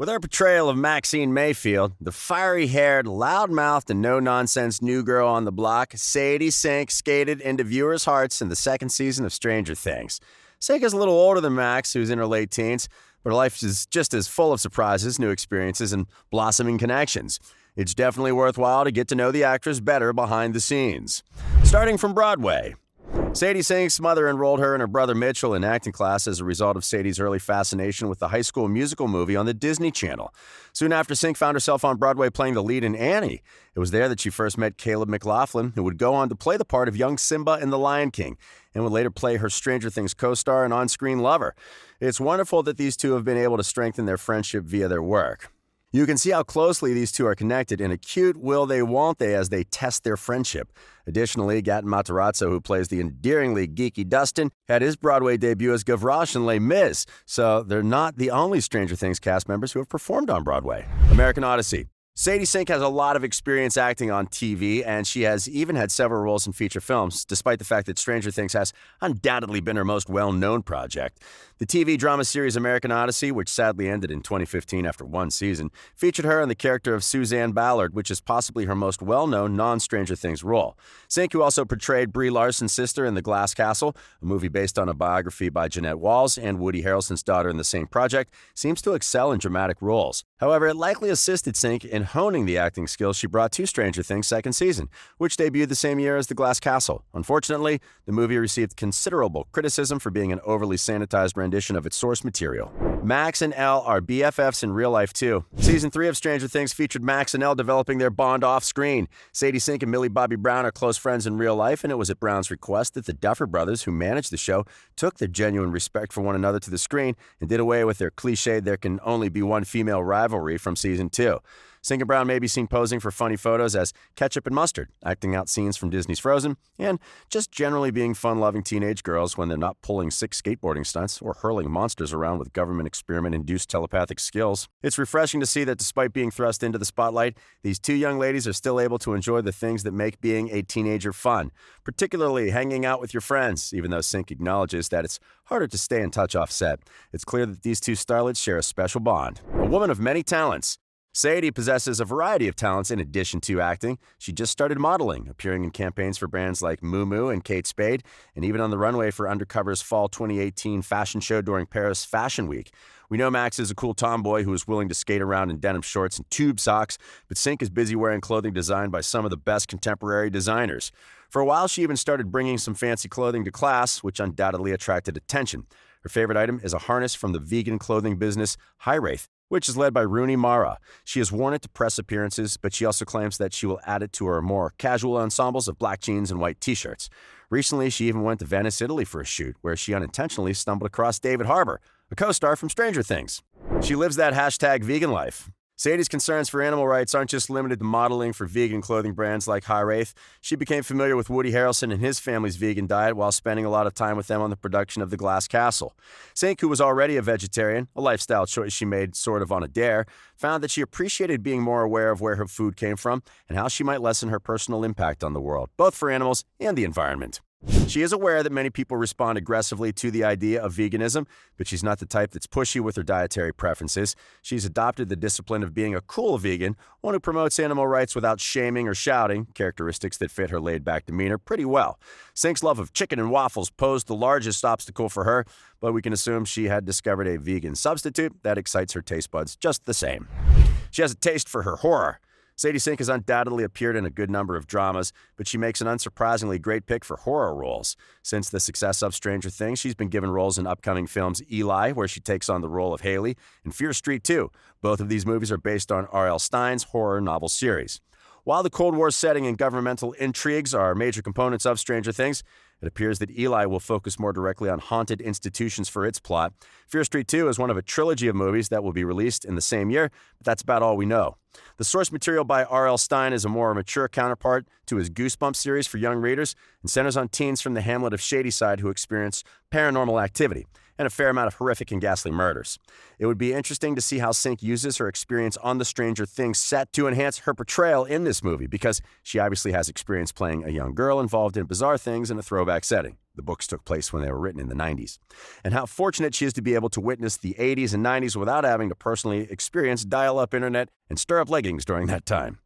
With her portrayal of Maxine Mayfield, the fiery-haired, loud-mouthed, and no-nonsense new girl on the block, Sadie Sink skated into viewers' hearts in the second season of Stranger Things. Sink is a little older than Max, who's in her late teens, but her life is just as full of surprises, new experiences, and blossoming connections. It's definitely worthwhile to get to know the actress better behind the scenes. Starting from Broadway. Sadie Sink's mother enrolled her and her brother Mitchell in acting class as a result of Sadie's early fascination with the High School Musical movie on the Disney Channel. Soon after, Sink found herself on Broadway playing the lead in Annie. It was there that she first met Caleb McLaughlin, who would go on to play the part of young Simba in The Lion King, and would later play her Stranger Things co-star and on-screen lover. It's wonderful that these two have been able to strengthen their friendship via their work. You can see how closely these two are connected in a cute will they won't they as they test their friendship. Additionally, Gaten Matarazzo, who plays the endearingly geeky Dustin, had his Broadway debut as Gavroche in Les Mis, so they're not the only Stranger Things cast members who have performed on Broadway. American Odyssey. Sadie Sink has a lot of experience acting on TV, and she has even had several roles in feature films, despite the fact that Stranger Things has undoubtedly been her most well-known project. The TV drama series American Odyssey, which sadly ended in 2015 after one season, featured her in the character of Suzanne Ballard, which is possibly her most well-known non-Stranger Things role. Sink, who also portrayed Brie Larson's sister in The Glass Castle, a movie based on a biography by Jeanette Walls and Woody Harrelson's daughter in the same project, seems to excel in dramatic roles. However, it likely assisted Sink in honing the acting skills she brought to Stranger Things' second season, which debuted the same year as The Glass Castle. Unfortunately, the movie received considerable criticism for being an overly sanitized rendition of its source material. Max and Elle are BFFs in real life, too. Season 3 of Stranger Things featured Max and Elle developing their bond off-screen. Sadie Sink and Millie Bobby Brown are close friends in real life, and it was at Brown's request that the Duffer Brothers, who managed the show, took their genuine respect for one another to the screen and did away with their cliched "there can only be one female" rivalry from Season 2. Sink and Brown may be seen posing for funny photos as Ketchup and Mustard, acting out scenes from Disney's Frozen, and just generally being fun-loving teenage girls when they're not pulling sick skateboarding stunts or hurling monsters around with government experiment-induced telepathic skills. It's refreshing to see that despite being thrust into the spotlight, these two young ladies are still able to enjoy the things that make being a teenager fun, particularly hanging out with your friends, even though Sink acknowledges that it's harder to stay in touch off set. It's clear that these two starlets share a special bond. A woman of many talents. Sadie possesses a variety of talents in addition to acting. She just started modeling, appearing in campaigns for brands like Moo Moo and Kate Spade, and even on the runway for Undercover's Fall 2018 fashion show during Paris Fashion Week. We know Max is a cool tomboy who is willing to skate around in denim shorts and tube socks, but Sink is busy wearing clothing designed by some of the best contemporary designers. For a while, she even started bringing some fancy clothing to class, which undoubtedly attracted attention. Her favorite item is a harness from the vegan clothing business High Wraith, which is led by Rooney Mara. She has worn it to press appearances, but she also claims that she will add it to her more casual ensembles of black jeans and white t-shirts. Recently, she even went to Venice, Italy for a shoot, where she unintentionally stumbled across David Harbour, a co-star from Stranger Things. She lives that hashtag vegan life. Sadie's concerns for animal rights aren't just limited to modeling for vegan clothing brands like High Wraith. She became familiar with Woody Harrelson and his family's vegan diet while spending a lot of time with them on the production of The Glass Castle. Sink, who was already a vegetarian, a lifestyle choice she made sort of on a dare, found that she appreciated being more aware of where her food came from and how she might lessen her personal impact on the world, both for animals and the environment. She is aware that many people respond aggressively to the idea of veganism, but she's not the type that's pushy with her dietary preferences. She's adopted the discipline of being a cool vegan, one who promotes animal rights without shaming or shouting, characteristics that fit her laid-back demeanor pretty well. Sink's love of chicken and waffles posed the largest obstacle for her, but we can assume she had discovered a vegan substitute that excites her taste buds just the same. She has a taste for her horror. Sadie Sink has undoubtedly appeared in a good number of dramas, but she makes an unsurprisingly great pick for horror roles. Since the success of Stranger Things, she's been given roles in upcoming films Eli, where she takes on the role of Haley, and Fear Street 2. Both of these movies are based on R.L. Stine's horror novel series. While the Cold War setting and governmental intrigues are major components of Stranger Things, it appears that Eli will focus more directly on haunted institutions for its plot. Fear Street 2 is one of a trilogy of movies that will be released in the same year, but that's about all we know. The source material by R.L. Stine is a more mature counterpart to his Goosebumps series for young readers and centers on teens from the hamlet of Shadyside who experience paranormal activity. and a fair amount of horrific and ghastly murders. It would be interesting to see how Sink uses her experience on the Stranger Things set to enhance her portrayal in this movie, because she obviously has experience playing a young girl involved in bizarre things in a throwback setting. The books took place when they were written in the 90s. And how fortunate she is to be able to witness the 80s and 90s without having to personally experience dial-up internet and stir-up leggings during that time.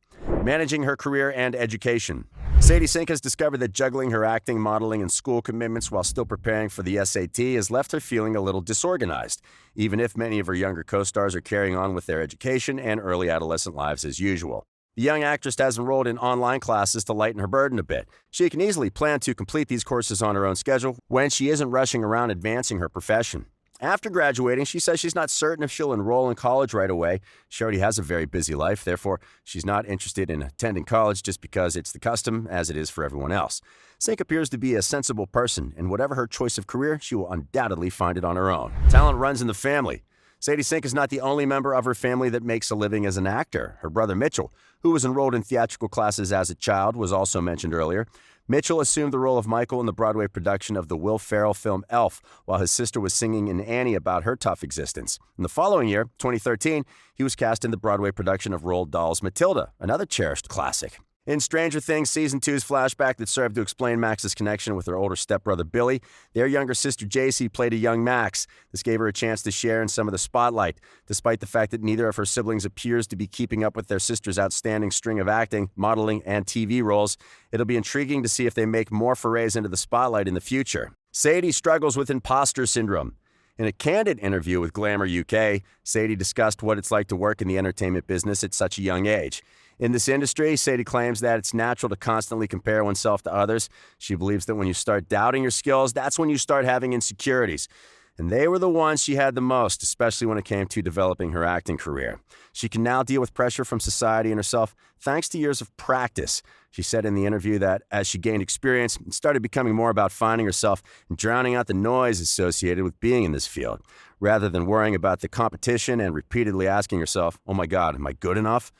Managing her career and education. Sadie Sink has discovered that juggling her acting, modeling, and school commitments while still preparing for the SAT has left her feeling a little disorganized, even if many of her younger co-stars are carrying on with their education and early adolescent lives as usual. The young actress has enrolled in online classes to lighten her burden a bit. She can easily plan to complete these courses on her own schedule when she isn't rushing around advancing her profession. After graduating, she says she's not certain if she'll enroll in college right away. She already has a very busy life, therefore she's not interested in attending college just because it's the custom, as it is for everyone else. Sink appears to be a sensible person, and whatever her choice of career, she will undoubtedly find it on her own. Talent runs in the family. Sadie Sink is not the only member of her family that makes a living as an actor. Her brother Mitchell, who was enrolled in theatrical classes as a child, was also mentioned earlier. Mitchell assumed the role of Michael in the Broadway production of the Will Ferrell film Elf, while his sister was singing in Annie about her tough existence. In the following year, 2013, he was cast in the Broadway production of Roald Dahl's Matilda, another cherished classic. In Stranger Things Season 2's flashback that served to explain Max's connection with her older stepbrother Billy, their younger sister JC played a young Max. This gave her a chance to share in some of the spotlight. Despite the fact that neither of her siblings appears to be keeping up with their sister's outstanding string of acting, modeling, and TV roles, it'll be intriguing to see if they make more forays into the spotlight in the future. Sadie struggles with imposter syndrome. In a candid interview with Glamour UK, Sadie discussed what it's like to work in the entertainment business at such a young age. In this industry, Sadie claims that it's natural to constantly compare oneself to others. She believes that when you start doubting your skills, that's when you start having insecurities. And they were the ones she had the most, especially when it came to developing her acting career. She can now deal with pressure from society and herself thanks to years of practice. She said in the interview that as she gained experience, it started becoming more about finding herself and drowning out the noise associated with being in this field. Rather than worrying about the competition and repeatedly asking herself, "Oh my God, am I good enough?"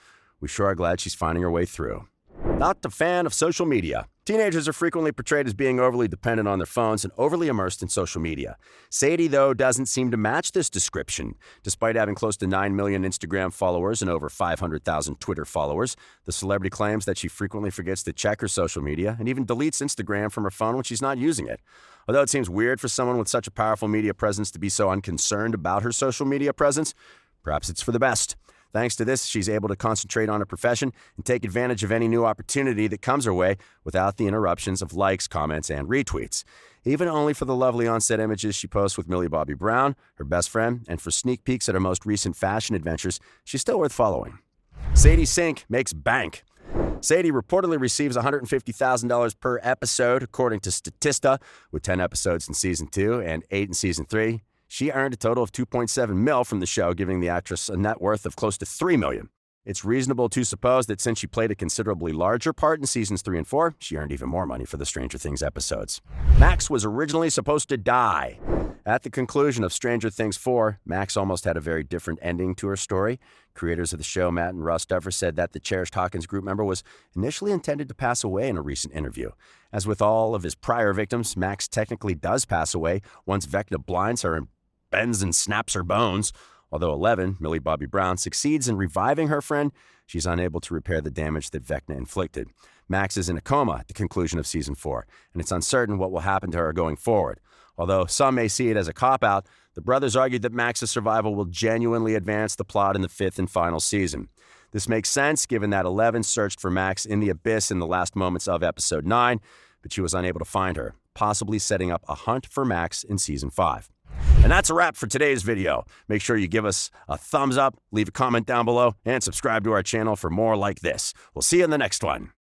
We sure are glad she's finding her way through. Not a fan of social media. Teenagers are frequently portrayed as being overly dependent on their phones and overly immersed in social media. Sadie, though, doesn't seem to match this description. Despite having close to 9 million Instagram followers and over 500,000 Twitter followers, the celebrity claims that she frequently forgets to check her social media and even deletes Instagram from her phone when she's not using it. Although it seems weird for someone with such a powerful media presence to be so unconcerned about her social media presence, perhaps it's for the best. Thanks to this, she's able to concentrate on her profession and take advantage of any new opportunity that comes her way without the interruptions of likes, comments, and retweets. Even only for the lovely on-set images she posts with Millie Bobby Brown, her best friend, and for sneak peeks at her most recent fashion adventures, she's still worth following. Sadie Sink makes bank. Sadie reportedly receives $150,000 per episode, according to Statista, with 10 episodes in Season 2 and 8 in Season 3. She earned a total of $2.7 million from the show, giving the actress a net worth of close to $3 million. It's reasonable to suppose that since she played a considerably larger part in Seasons 3 and 4, she earned even more money for the Stranger Things episodes. Max was originally supposed to die. At the conclusion of Stranger Things 4, Max almost had a very different ending to her story. Creators of the show, Matt and Russ Duffer, said that the cherished Hawkins group member was initially intended to pass away in a recent interview. As with all of his prior victims, Max technically does pass away once Vecna blinds her and bends and snaps her bones. Although 11, Millie Bobby Brown, succeeds in reviving her friend, she's unable to repair the damage that Vecna inflicted. Max is in a coma at the conclusion of Season 4, and it's uncertain what will happen to her going forward. Although some may see it as a cop-out, the brothers argued that Max's survival will genuinely advance the plot in the 5th and final season. This makes sense given that 11 searched for Max in the abyss in the last moments of Episode 9, but she was unable to find her, possibly setting up a hunt for Max in Season 5. And that's a wrap for today's video. Make sure you give us a thumbs up, leave a comment down below, and subscribe to our channel for more like this. We'll see you in the next one.